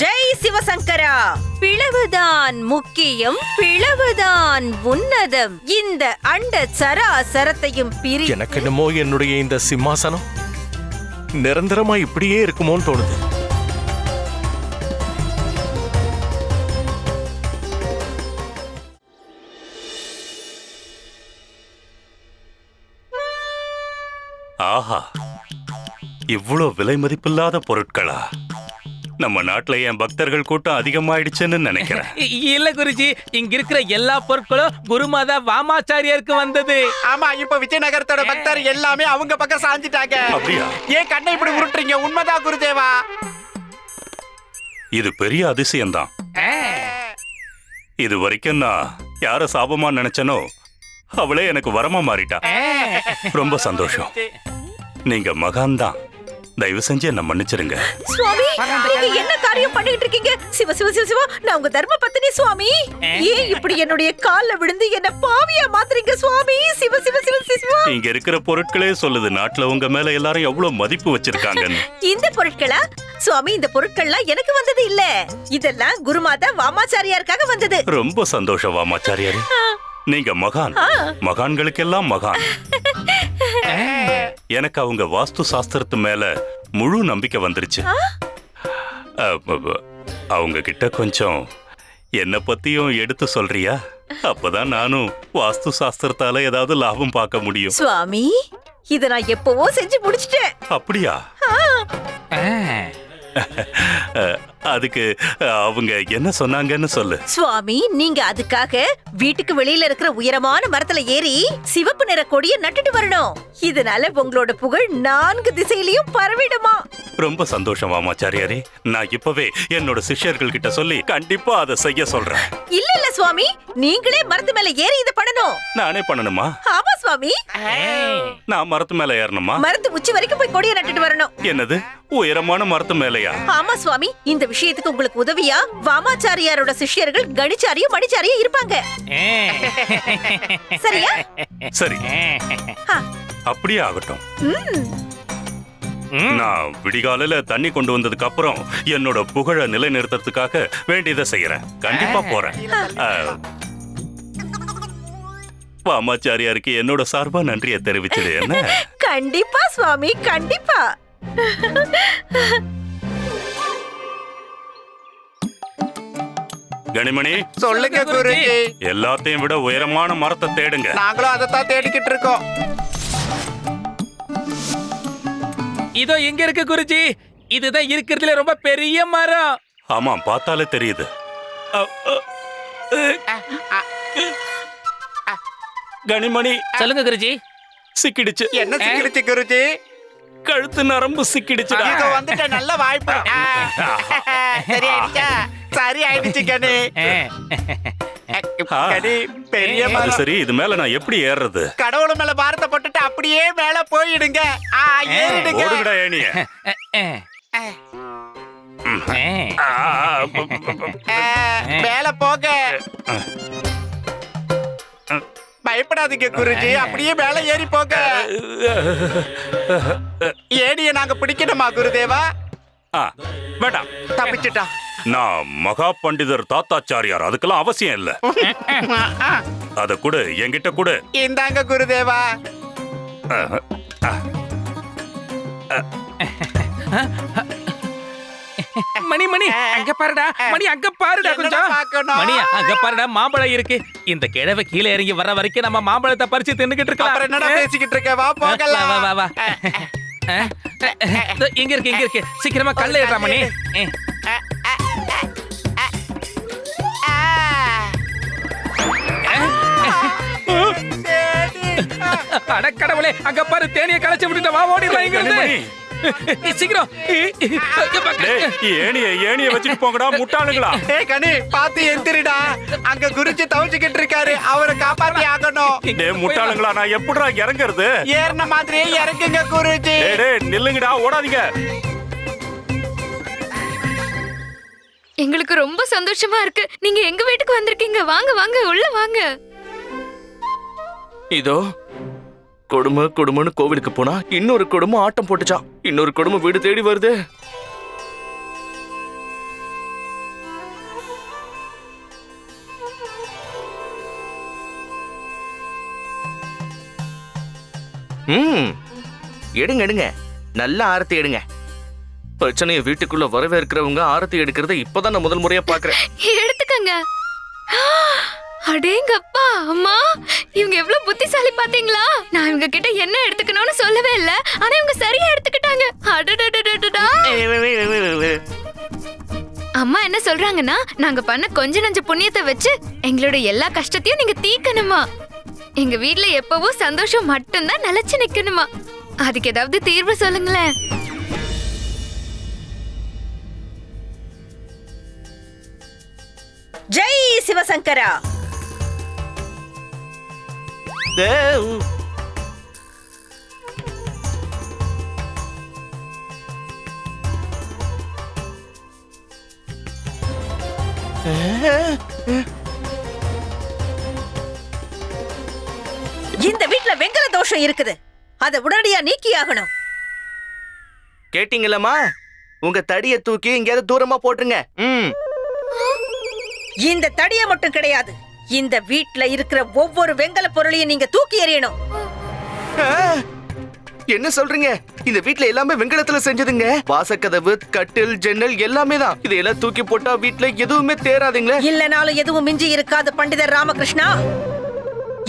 ஜெய் சிவசங்கரா. பிளவுதான் முக்கியம், பிளவுதான் உன்னதம். இந்த அண்ட சராசரத்தையும் பிரி. எனக்கு என்னமோ என்னுடைய இந்த சிம்மாசனம் நிரந்தரமா இப்படியே இருக்குமோன்னு தோணுது. ஆஹா, இவ்வளோ விலை மதிப்பில்லாத பொருட்களா? நம்ம நாட்டுல என் பக்தர்கள் கூட்டம் அதிகமாயிடுச்சுன்னு நினைக்கிறேன். இல்ல குருஜி, இங்க இருக்கிற எல்லா பொருட்களும் குருமாதா வாமாச்சாரியாருக்கு வந்தது. ஆமா, இப்ப விஜயநகரத்தோட பக்தர் எல்லாமே அவங்க பக்கம் சாஞ்சிட்டாங்க. அப்படியா? ஏன் கண்ணை இப்படி உருட்டுறீங்க? உண்மைதான் குருதேவா. இது பெரிய அதிசயம்தான். இது வரைக்கும் நான் யார சாபமா நினைச்சனோ அவளே எனக்கு வரமா மாறிட்டா. ரொம்ப சந்தோஷம். நீங்க மகான் தான். தயவு செஞ்சு என்ன மன்னிச்சிருங்க. சுவாமி, நீங்க என்ன காரியம் பண்ணிட்டு இருக்கீங்க? சிவ சிவ சிவ சிவா, நான் உங்க தர்ம பத்தினி சுவாமி. ஏன் இப்படி என்னுடைய கால்ல விழுந்து என்ன பாவியா மாத்துறீங்க சுவாமி? சிவ சிவ சிவ சிவா. இங்க இருக்கிற பொருட்களே சொல்லுது நாட்டுல உங்க மேல எல்லாரும் எவ்வளவு மதிப்பு வச்சிருக்காங்கன்னு. இந்த பொருட்களா சுவாமி? இந்த பொருட்கள்லாம் எனக்கு வந்தது இல்ல. இதெல்லாம் குருமாதா வாமாச்சாரியாருக்காக வந்தது. ரொம்ப சந்தோஷம் வாமாச்சாரியாரே. நீங்க மகான். மகான்களுக்கெல்லாம் மகான். எனக்கு அவங்க வாஸ்து சாஸ்திரத்து மேல முழு நம்பிக்கை வந்துருச்சு. அவங்க கிட்ட கொஞ்சம் என்ன பத்தியும் எடுத்து சொல்றியா? அப்பதான் நானும் வாஸ்து சாஸ்திரத்தால ஏதாவது லாபம் பார்க்க முடியும். சுவாமி, இத நான் எப்பவோ செஞ்சு முடிச்சிட்டேன். அப்படியா? அதுக்கு அவங்க என்ன சொன்னாங்கன்னு சொல்லு. சுவாமி, நீங்க அதுக்காக வீட்டுக்கு வெளியில இருக்கிற உயரமான மரத்துல ஏறி சிவப்பு நிற கொடியை நட்டுட்டு வரணும். இதனால உங்களோட புகழ் 4 திசையிலயும் பரவிடுமா. ரொம்ப சந்தோஷம் வாமாச்சாரியாரே. நான் இப்பவே என்னோட சிஷ்யர்கள் கிட்ட சொல்லி கண்டிப்பா அதை செய்ய சொல்றேன். இல்ல இல்ல சுவாமி, நீங்களே மரத்து மேல ஏறி இத பண்ணணும். நானே பண்ணணுமா? ஆமா சுவாமி. நான் மரத்து மேல ஏறணுமா? மரத்து உச்சி வரைக்கும் போய் கொடியை நட்டுட்டு வரணும். என்னது, உயரமான மரத்து மேலையா? ஆமா சுவாமி. இந்த விஷயத்துக்கு உங்களுக்கு உதவியா வாமாச்சாரியாரோட சிஷ்யர்கள் கணிச்சாரியும் மணிச்சாரியும் இருப்பாங்க. சரியா? சரி, அப்படியே ஆகட்டும். நான் விடிகாலையில தண்ணி கொண்டு வந்ததுக்கு அப்புறம் என்னோட புகழ நிலைநிறுத்தத்துக்காக வேண்டியதை செய்யறேன். கண்டிப்பா போறேன். வாமாச்சாரியாருக்கு என்னோட சார்பா நன்றியை தெரிவிச்சது என்ன? கண்டிப்பா சுவாமி, கண்டிப்பா. கணிமணி, சொல்லுங்க குருஜி. எல்லாத்தையும் விட உயரமான மரத்தை தேடுங்க. நாங்களும் அதைத்தான் தேடிக்கிட்டு இருக்கோம். இதோ இங்க இருக்கு குருஜி. இதுதான் இருக்கிறதுல ரொம்ப பெரிய மரம். ஆமா, பார்த்தாலே தெரியுது. கணிமணி, சொல்லுங்க குருஜி. சிக்கிடுச்சு. என்ன சிக்கிடுச்சு குருஜி? கழுத்து நரம்பு சிக்கிடுச்சுடா. இது வந்துட்ட நல்ல வாய்ப்பு. சரி ஆயிடுச்சா? சரி ஆயிடுச்சு கணி. கணி, பெரிய அது மரம். சரி, இது மேல நான் எப்படி ஏறுறது? கடவுள் மேல பாரத்தை போட்டுட்டு அப்படியே மேல போயிடுங்க. ஏறிடுங்க. ஓடுங்கடா ஏணிய. மேல போக. பயப்படாதீங்க குருஜி, அப்படியே மேல ஏறி போக. ஏடிய நாங்க பிடிக்கணுமா குருதேவா? வேண்டாம், தப்பிச்சுட்டா. நான் மகா பண்டிதர் தாத்தாச்சாரியார், அதுக்கெல்லாம் அவசியம் இல்ல. அத கூட என்கிட்ட கூட. இந்தாங்க குருதேவா. மணி மணி அங்க பாருடா. மணி அங்க பாருடா. கொஞ்சம் மணி அங்க பாருடா, மாம்பழம் இருக்கு. இந்த கிழவை கீழே இறங்கி வர வரைக்கும் நம்ம மாம்பழத்தை பறிச்சு தின்னுகிட்டு இருக்கலாம். அப்புறம் என்னடா பேசிக்கிட்டு இருக்க? வா போகலாம். வா வா வா. இங்க இருக்கு, இங்க இருக்கு. சீக்கிரமா கல்ல ஏறா மணி. அடக்கடவுளே, அங்க பாரு, தேனியை களைச்சு விட்டுட்ட. வா, ஓடிடலாம் இங்க இருந்து. சீக்கிரம். ஏணிய வச்சுட்டு போங்கடா முட்டாளுங்களா. கனி, பாத்து எந்திரிடா. அங்க குருஜி தவிச்சுக்கிட்டு இருக்காரு, அவரை காப்பாத்தி ஆகணும். முட்டாளுங்களா, நான் எப்படிடா இறங்குறது? ஏறின மாதிரியே இறங்குங்க குருஜி. நில்லுங்கடா, ஓடாதீங்க. எங்களுக்கு ரொம்ப சந்தோஷமா இருக்கு. நீங்க எங்க வீட்டுக்கு வந்திருக்கீங்க. வாங்க வாங்க உள்ள வாங்க. இதோ குடும்பம்னு கோவிலுக்கு போனா இன்னொரு குடும்பம் ஆட்டம் போட்டுச்சான். இன்னொரு குடும்பம் வீடு தேடி வருது. எடுங்க எடுங்க, நல்ல ஆரத்தி எடுங்க. பிரச்சனைய வீட்டுக்குள்ள வரவேற்கிறவங்க ஆரத்தி எடுக்கிறத இப்பதான் நான் முதல் முறையா பாக்குறேன். எடுத்துக்கங்க. அடேங்கப்பா அம்மா, இவங்க எவ்வளவு புத்திசாலி பாத்தீங்களா? நான் இவங்க கிட்ட என்ன எடுத்துக்கணும்னு சொல்லவே இல்ல, ஆனா இவங்க சரியா எடுத்துக்கிட்டாங்க. அடடடடடடா. அம்மா என்ன சொல்றாங்கன்னா, நாங்க பண்ண கொஞ்ச நஞ்ச புண்ணியத்தை வச்சு எங்களோட எல்லா கஷ்டத்தையும் நீங்க தீக்கணுமா. எங்க வீட்ல எப்பவும் சந்தோஷம் மட்டும்தான் நிலைச்சு நிக்கணுமா. அதுக்கு ஏதாவது தீர்வு சொல்லுங்களேன். ஜெய் சிவசங்கரா. இந்த வீட்ல வெங்கல தோஷம் இருக்குது, அதை உடனடியா நீக்கியாகணும். கேட்டீங்களம்மா? உங்க தடியை தூக்கி எங்கேயாவது தூரமா போட்டுருங்க. இந்த தடிய மட்டும் கிடையாது, இந்த வீட்ல இருக்கிற ஒவ்வொரு வெங்கல பொருளையும் நீங்க தூக்கி எறியணும். என்ன சொல்றீங்க? இந்த வீட்ல எல்லாமே வெங்கலத்துல செஞ்சதுங்க. வாசக்கதவு, கட்டில், ஜன்னல் எல்லாமே தான். இதையெல்லாம் தூக்கி போட்டா வீட்ல எதுவுமே தேராதுங்களே. இல்லனாலும் எதுவும் மிஞ்சி இருக்காது பண்டிதர் ராமகிருஷ்ணா.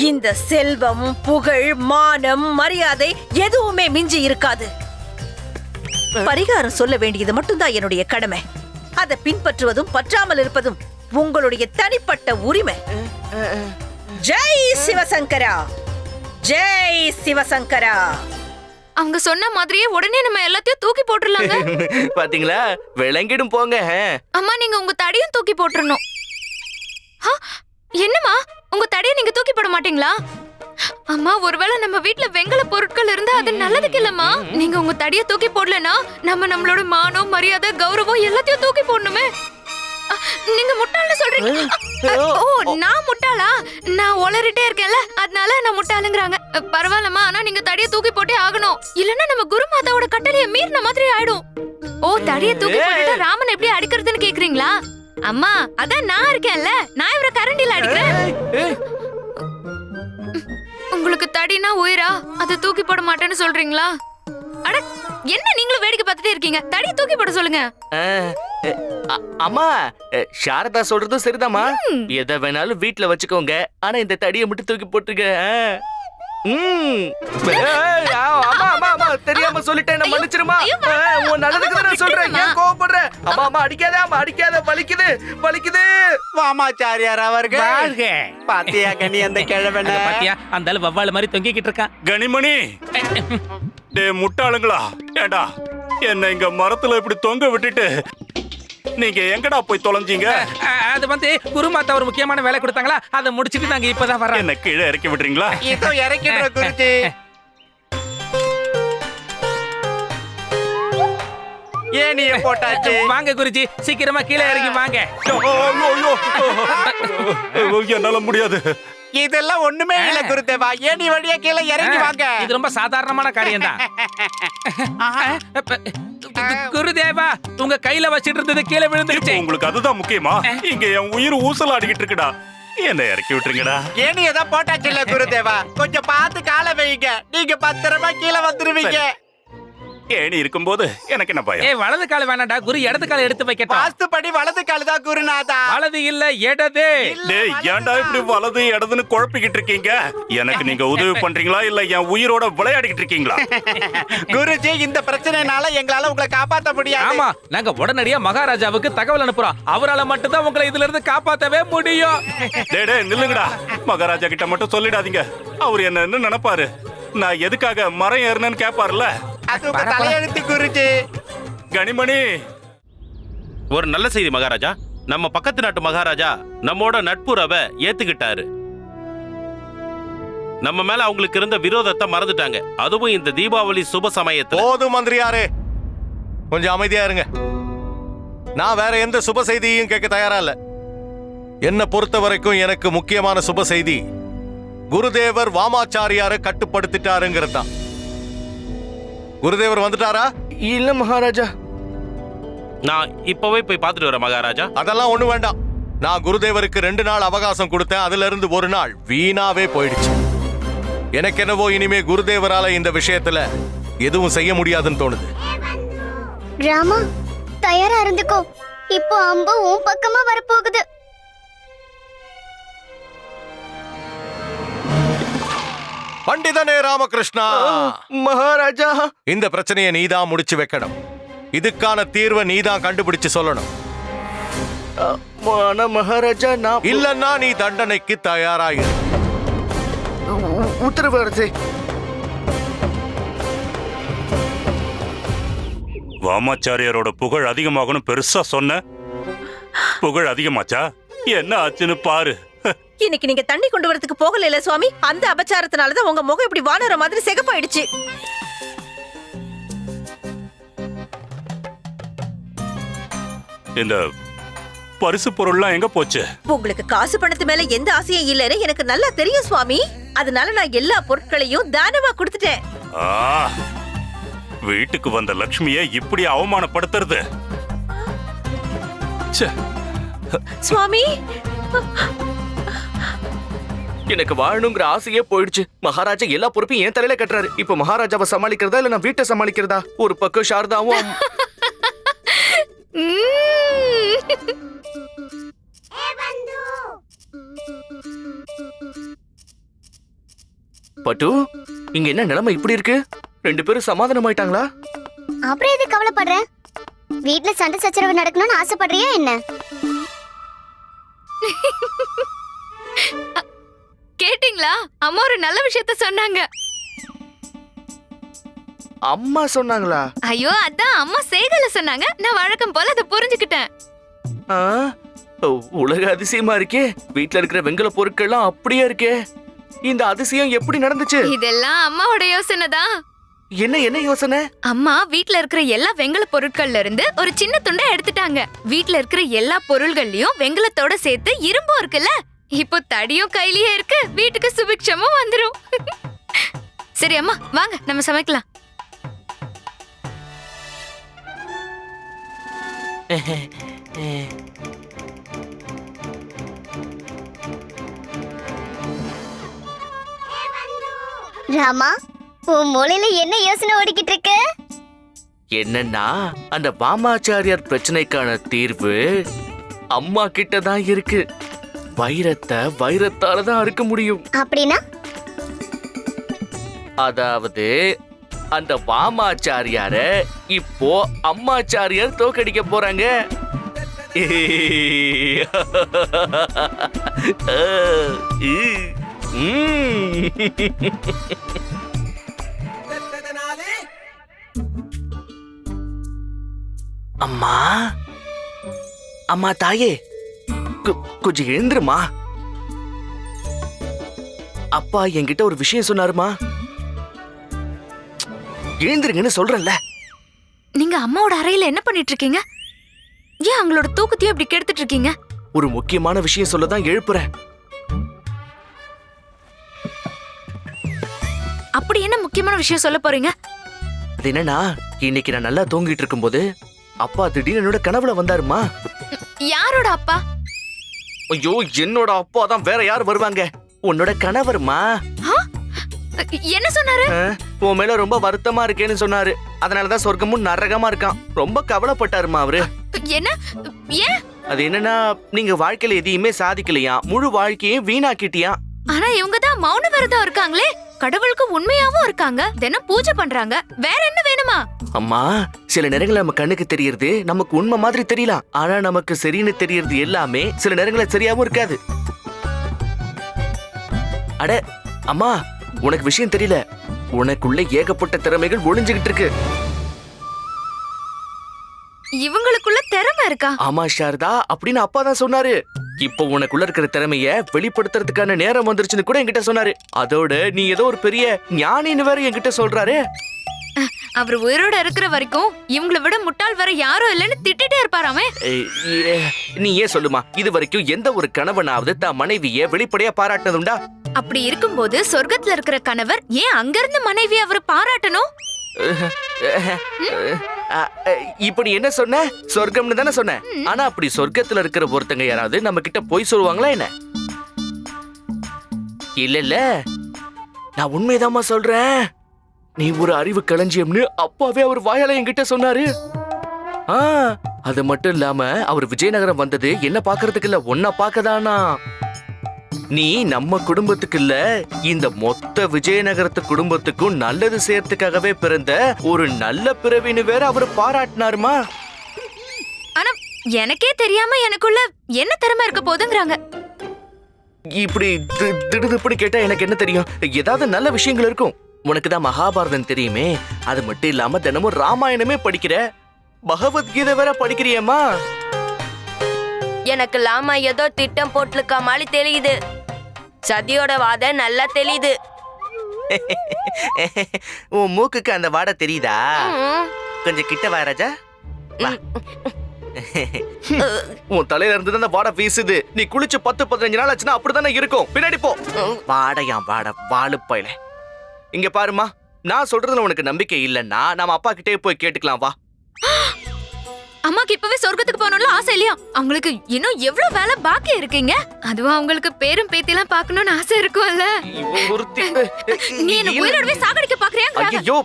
இந்த செல்வம், புகழ், மானம், மரியாதை எதுவுமே மிஞ்சி இருக்காது. பரிகாரம் சொல்ல வேண்டியது மட்டும்தான் என்னுடைய கடமை. அதை பின்பற்றுவதும் பற்றாமல் இருப்பதும் உங்களுடைய தனிப்பட்ட உரிமை. ஜெய் சிவசங்கரா, ஜெய் சிவசங்கரா. அவங்க சொன்ன மாதிரியே உடனே நம்ம எல்லாத்தையும் தூக்கி போட்டுடலாங்க. பாத்தீங்களா, விளங்கிடும் போங்க. அம்மா, நீங்க உங்க தடியும் தூக்கி போட்டுறணும். என்னம்மா, உங்க தடியை நீங்க தூக்கி போட மாட்டீங்களா? அம்மா, ஒருவேளை நம்ம வீட்ல வெங்கல பொருட்கள் இருந்தா அது நல்லதுக்கு இல்லம்மா. நீங்க உங்க தடியை தூக்கி போடலனா நம்மளோட மானம், மரியாதை, கௌரவம் எல்லாத்தையும் தூக்கி போடணுமே. நீங்க முட்டாள்னு சொல்றீங்க. ஓ, நான் முட்டாளா? நான் உளறிட்டே இருக்கேன்ல, அதனால நான் முட்டாளுங்கறாங்க. பரவாயில்லம்மா, ஆனா நீங்க தடியை தூக்கி போட்டே ஆகணும். இல்லன்னா நம்ம குரு மாதாவோட கட்டளையை மீறின மாதிரி ஆயிடும். ஓ, தடியை தூக்கி போட்டுட்டு ராமன் எப்படி அடிக்கிறதுன்னு கேக்குறீங்களா? அம்மா, அதான் நான் இருக்கேன்ல, நான் இவரை கரண்டில அடிக்கிறேன். உங்களுக்கு தடினா உயிரா? அதை தூக்கி போட மாட்டேன்னு சொல்றீங்களா? அட, என்ன நீங்களும் வேடிக்கை பார்த்துட்டே இருக்கீங்க? தடியை தூக்கி போட சொல்லுங்க. அம்மா, சாரதா சொல்றதும் சரிதாம்மா. எதை வேணாலும் வீட்டுல வச்சுக்கோங்க, ஆனா இந்த தடியை மட்டும் தூக்கி போட்டுருங்க. தெரியாம சொல்லிட்டேன், மன்னிச்சிருமா. உன் நல்லதுக்கு தான் சொல்றேன், ஏன் கோவப்படுற? அம்மா அடிக்காத, அடிக்காத, வலிக்குது வலிக்குது. வாமாச்சாரியார் அவர்கள் பாத்தியா கனி, அந்த கிழவன பாத்தியா, அந்த அளவு வவ்வால மாதிரி தொங்கிக்கிட்டு இருக்கான். கனிமணி, டே முட்டாளுங்களா, ஏண்டா என்ன இங்க மரத்துல இப்படி தொங்க விட்டுட்டு நீங்க எங்கடா போய் தொலைஞ்சீங்க? அது வந்து குருமாத்தா ஒரு முக்கியமான வேலை கொடுத்தாங்களா, அதை முடிச்சிட்டு நாங்க இப்பதான் வரோம். என்ன கீழே இறக்கி விடுறீங்களா? இதோ இறக்கிடுற குருஜி. ஏனிய போட்டாச்சு. வாங்க குருஜி, சீக்கிரமா கீழே இறங்கி வாங்க. என்னால முடியாது. இதெல்லாம் ஒண்ணுமே இல்ல குருதேவா, ஏனி வழியா கீழே இறங்கி வாங்க. இது ரொம்ப சாதாரணமான காரியம் தான். குருதேவா, உங்க கையில வச்சிட்டு இருந்தது கீழே விழுந்துருச்சு. உங்களுக்கு அதுதான் முக்கியமா? இங்க என் உயிர் ஊசல் ஆடிக்கிட்டு இருக்குடா, என்ன இறக்கி விட்டுருங்கடா. ஏனி ஏதா போட்டாச்சு இல்ல குருதேவா, கொஞ்சம் பார்த்து காலை வைங்க, நீங்க பத்திரமா கீழே வந்துருவீங்க. ஏணி இருக்கும்போது எனக்கு என்ன பயம்? வலது கால வேணாண்டா, குரு இடது கால எடுத்து வைக்கட்டும். வாஸ்துபடி வலது கால் தான் குருநாதா. வலது இல்ல, இடது. டேய், ஏன்டா இப்படி வலது இடதுன்னு குழப்பிக்கிட்டு இருக்கீங்க? எனக்கு நீங்க உதவி பண்றீங்களா இல்ல என் உயிரோட விளையாடிக்கிட்டு இருக்கீங்களா? குருஜி, இந்த பிரச்சனைனால எங்களால உங்களை காப்பாற்ற முடியாது. ஆமா, நாங்க உடனடியா மகாராஜாவுக்கு தகவல் அனுப்புறோம். அவரால மட்டும் தான் உங்களை இதுல இருந்து காப்பாத்தவே முடியும். டேய் நில்லுங்கடா, மகாராஜா கிட்ட மட்டும் சொல்லிடாதீங்க. அவர் என்ன நினைப்பாரு? நான் எதுக்காக மரம் ஏறினேன்னு கேட்பாருல. அது உங்க தலையெழுத்து குருஜி. கனிமணி, ஒரு நல்ல செய்தி மகாராஜா. நம்ம பக்கத்து நாட்டு மகாராஜா நம்மோட நட்புறவை ஏத்துக்கிட்டாரு. நம்ம மேல அவங்களுக்கு இருந்த விரோதத்தை மறந்துட்டாங்க, அதுவும் இந்த தீபாவளி சுப சமயத்துல. போதும் மந்திரியாரே, கொஞ்சம் அமைதியா இருங்க. நான் வேற எந்த சுப செய்தியையும் கேட்க தயாரா இல்ல. என்ன பொறுத்த வரைக்கும் எனக்கு முக்கியமான சுப செய்தி குருதேவர் வாமாச்சாரியாரை கட்டுப்படுத்திட்டாருங்கிறது தான். குருதேவர் வந்துட்டாரா? இல்ல மகாராஜா. நான் இப்பவே போய் பார்த்துட்டு வரேன் மகாராஜா. அதெல்லாம் ஒண்ணு வேண்டாம். நான் குருதேவருக்கு 2 நாள் அவகாசம் கொடுத்தேன். அதுல இருந்து 1 நாள் வீணாவே போயிடுச்சு. எனக்கு என்னவோ இனிமே குருதேவரால இந்த விஷயத்துல எதுவும் செய்ய முடியாதுன்னு தோணுது. ராமா, தயாரா இருந்துக்கோ. இப்போ அம்பு உன் பக்கமா வரப்போகுது. பண்டிதனே ராமகிருஷ்ணா, மகாராஜா, இந்த பிரச்சனையை நீதான் முடிச்சு வைக்கணும். இதுக்கான தீர்வை நீதான் கண்டுபிடிச்சு சொல்லணும். ஆனா மகாராஜா, நான் இல்லன்னா நீ தண்டனைக்கு தயாராயிரு. உத்தரவு அரசே. வாமாச்சாரியாரோட புகழ் அதிகமாகணும் பெருசா சொன்ன. புகழ் அதிகமாச்சா? என்ன ஆச்சுன்னு பாரு. இன்னைக்கு நீங்க தண்ணி கொண்டு வரதுக்கு போகல சுவாமி. அந்த அபச்சாரத்தினாலதான் உங்க முகம் இப்படி வானர மாதிரி சிகப்பாயிடுச்சு. இந்த பரிசு பொருள்லாம் எங்க போச்சு? உங்களுக்கு காசு பணத்து மேல எந்த ஆசையும் இல்லைன்னு எனக்கு நல்லா தெரியும் சுவாமி. அதனால நான் எல்லா பொருட்களையும் தானமா கொடுத்துட்டேன். ஆ, வீட்டுக்கு வந்த லட்சுமியை இப்படி அவமானப்படுத்துறது. ச்சே. சுவாமி, எனக்கு வாழணுங்கிற ஆசையே போயிடுச்சு. மகாராஜா எல்லா பொறுப்பையும் என் தலையில கட்டுறாரு. இப்ப மகாராஜாவை சமாளிக்கிறதா இல்ல நான் வீட்டை சமாளிக்கிறதா? ஒரு பக்கம் சாரதாவும் பட்டு, இங்க என்ன நிலைமை இப்படி இருக்கு? 2 பேரும் சமாதானம் ஆயிட்டாங்களா? அப்புறம் எது கவலைப்படுற? வீட்ல சண்டை சச்சரவு நடக்கணும்னு ஆசைப்படுறியா என்ன? கேட்டிங்களா? அம்மா ஒரு நல்ல விஷயத்த சொன்னாங்க. அம்மா சொன்னாங்களா? ஐயோ, அதான் அம்மா செய்கல சொன்னாங்க. நான் வழக்கம் போல அதை புரிஞ்சுக்கிட்டேன். ஆ, உலக அதிசயமா இருக்கே. வீட்ல இருக்கிற வெங்கல பொருட்கள்லாம் அப்படியே இருக்கே. இந்த அதிசயம் எப்படி நடந்துச்சு? இதெல்லாம் அம்மாவோட யோசனை தான். என்ன என்ன யோசனை? அம்மா வீட்ல இருக்கிற எல்லா வெங்கல பொருட்கள்ல இருந்து ஒரு சின்ன துண்டை எடுத்துட்டாங்க. வீட்ல இருக்கிற எல்லா பொருள்கள்லயும் வெங்கலத்தோட சேர்த்து இரும்பும் இருக்குல்ல. இப்போ தடியும் கையிலேயே இருக்கு. வீட்டுக்கு சுபிக்ஷமும் வந்துரும். சரி அம்மா, வாங்க நம்ம சமைக்கலாம். ராமா, உன் மூளையில என்ன யோசனை ஓடிக்கிட்டு இருக்கு? என்னன்னா, அந்த வாமாச்சாரியார் பிரச்சனைக்கான தீர்வு அம்மா கிட்ட தான் இருக்கு. வைரத்தை வைரத்தால தான் அறுக்க முடியும். அப்படின்னா அதாவது அந்த வாமாச்சாரியார இப்போ அம்மாச்சாரியார் தோக்கடிக்க போறாங்க. அம்மா, அம்மா தாயே, கொஞ்சம் எழுந்துருமா. அப்பா என்கிட்ட ஒரு விஷயம் சொன்னாருமா. எழுந்திருங்கன்னு சொல்றேன்ல. நீங்க அம்மாவோட அறையில என்ன பண்ணிட்டு இருக்கீங்க? ஏன் அவங்களோட தூக்கத்தையும் இப்படி கெடுத்துட்டு இருக்கீங்க? ஒரு முக்கியமான விஷயம் சொல்லதான் எழுப்புறேன். அப்படி என்ன முக்கியமான விஷயம் சொல்ல போறீங்க? அது என்னன்னா, இன்னைக்கு நான் நல்லா தூங்கிட்டு இருக்கும்போது அப்பா திடீர்னு என்னோட கனவுல வந்தாருமா. யாரோட அப்பா? ஐயோ, என்னோட அப்பா தான், வேற யார் வருவாங்க? உன்னோட கணவர்மா. என்ன சொன்னாரு? உன் மேல ரொம்ப வருத்தமா இருக்கேன்னு சொன்னாரு. அதனாலதான் சொர்க்கமும் நரகமா இருக்கான். ரொம்ப கவலைப்பட்டாருமா அவரு. என்ன? ஏன்? அது என்னன்னா, நீங்க வாழ்க்கையில எதையுமே சாதிக்கலையா, முழு வாழ்க்கையும் வீணாக்கிட்டியா. ஆனா இவங்க தான் மௌன விரதம் இருக்காங்களே. கடவுளுக்கு உண்மையாவும் இருக்காங்க. தினம் பூஜை பண்றாங்க. வேற என்ன வேணுமா? அம்மா, சில நேரங்கள்ல நம்ம கண்ணுக்கு தெரியறது நமக்கு உண்மை மாதிரி தெரியலாம். ஆனா நமக்கு சரின்னு தெரியறது எல்லாமே சில நேரங்கள்ல சரியாவும் இருக்காது. அட அம்மா, உனக்கு விஷயம் தெரியல. உனக்குள்ள ஏகப்பட்ட திறமைகள் ஒளிஞ்சுகிட்டு இருக்கு. இவங்களுக்குள்ள திறமை இருக்கா? ஆமா சாரதா, அப்படின்னு அப்பா தான் சொன்னாரு. இப்போ உனக்குள்ள இருக்கிற திறமைய வெளிப்படுத்துறதுக்கான நேரம் வந்துருச்சுன்னு கூட என்கிட்ட சொன்னாரு. அதோட நீ ஏதோ ஒரு பெரிய ஞானின்னு வேற என்கிட்ட சொல்றாரு. அவர் உயிரோட இருக்கிற வரைக்கும் இவங்களை விட முட்டாள் வேற யாரும் இல்லைன்னு திட்டிட்டே இருப்பாராமே. நீ ஏன் சொல்லுமா, இது வரைக்கும் எந்த ஒரு கணவனாவது தான் மனைவிய வெளிப்படையா பாராட்டினதுண்டா? அப்படி இருக்கும்போது சொர்க்கத்துல இருக்கிற கணவர் ஏன் அங்கிருந்து மனைவி அவர் பாராட்டணும்? இப்படி என்ன சொன்ன? சொர்க்கம்னு தானே சொன்ன. ஆனா அப்படி சொர்க்கத்துல இருக்கிற ஒருத்தங்க யாராவது நம்ம கிட்ட பொய் சொல்லுவாங்களா என்ன? இல்ல நான் உண்மைதாம்மா சொல்றேன். நீ ஒரு அறிவு களஞ்சியம்னு அப்பாவே அவர் வாயால என்கிட்ட சொன்னாரு. அது மட்டும் இல்லாம அவர் விஜயநகரம் வந்தது என்ன பாக்குறதுக்கு இல்ல, ஒன்ன பாக்கதானா. நீ நம்ம குடும்பத்துக்கு இல்ல, இந்த மொத்த விஜயநகரத்து குடும்பத்துக்கும் நல்லது செய்யறதுக்காகவே பிறந்த ஒரு நல்ல பிறவின்னு வேற அவர் பாராட்டினாருமா. ஆனா எனக்கே தெரியாம எனக்குள்ள என்ன திறமை இருக்க போதுங்கறாங்க. இப்படி திடுதிப்புன்னு கேட்டா எனக்கு என்ன தெரியும்? ஏதாவது நல்ல விஷயங்கள் இருக்கும். உனக்கு தான் மகாபாரதம் தெரியுமே, அது மட்டும் இல்லாம தினமும் ராமாயணமே படிக்கிற, பகவத்கீதை வேற படிக்கிறியம்மா. எனக்கு லாமா ஏதோ திட்டம் போட்டுருக்க மாதிரி தெரியுது. சதியோட வாதை நல்லா தெரியுது. உன் மூக்குக்கு அந்த வாடை தெரியுதா? கொஞ்சம் கிட்ட வா ராஜா. உன் தலையில இருந்து தான் வாடை வீசுது. நீ குளிச்சு 10-15 நாள் ஆச்சுன்னா அப்படித்தானே இருக்கும். பின்னாடி போ. வாடையா வாடை வாழுப்பையில. இங்க பாருமா, நான் சொல்றதுல உனக்கு நம்பிக்கை இல்லைன்னா நாம அப்பா கிட்டே போய் கேட்டுக்கலாம் வா. அம்மாக்கு இப்பவே சொர்க்கத்துக்கு போகணும்னு ஆசை இல்லையா? அவங்களுக்கு இன்னும் எவ்வளவு வேலை பாக்கி இருக்கீங்க. அதுவும் அவங்களுக்கு பேரும் பேத்திலாம் பார்க்கணும்னு ஆசை இருக்கும்ல. நீ என்ன உயிரோடவே சாகடிக்க பாக்குறியா? ஐயோ,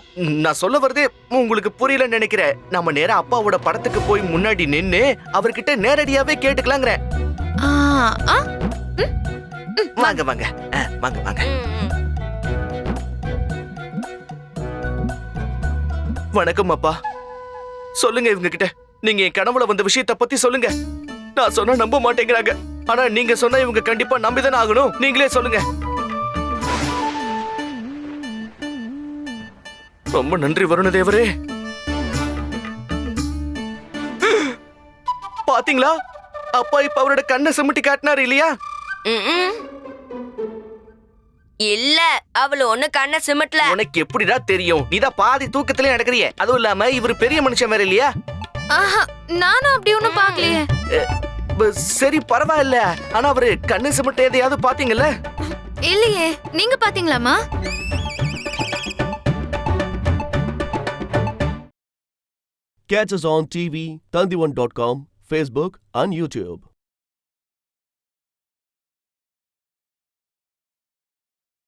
நான் சொல்ல வரதே உங்களுக்கு புரியலன்னு நினைக்கிறேன். நம்ம நேரா அப்பாவோட படத்துக்கு போய் முன்னாடி நின்னு அவர்கிட்ட நேரடியாவே கேட்டுக்கலாங்கிறேன். வாங்க வாங்க வாங்க வாங்க. வணக்கம் அப்பா. சொல்லுங்க இவங்க கிட்ட, நீங்க என் கனவுல வந்த விஷயத்தை பத்தி சொல்லுங்க. நான் சொன்னா நம்ப மாட்டேங்கிறாங்க. ஆனா நீங்க சொன்னா இவங்க கண்டிப்பா நம்பிதானே ஆகணும். நீங்களே சொல்லுங்க. ரொம்ப நன்றி வருணதேவரே. பாத்தீங்களா, அப்பா இப்ப அவரோட கண்ணை சிமிட்டி காட்டினாரு இல்லையா? இல்ல, அவளு ஒண்ணு கண்ண சிமிட்ல. உனக்கு எப்படிடா தெரியும்? நீதான் பாதி தூக்கத்திலே நடக்கறியே. அதுவும் இல்லாம இவரு பெரிய மனுஷன் வேற இல்லையா? நானும் அப்படி ஒண்ணும் பாக்கலையே. சரி பரவாயில்ல. ஆனா அவரு கண்ணு சிமிட்ட எதையாவது பாத்தீங்கல்ல? இல்லையே, நீங்க பாத்தீங்களாமா? Catch us on TV, Tandivan.com, Facebook and YouTube.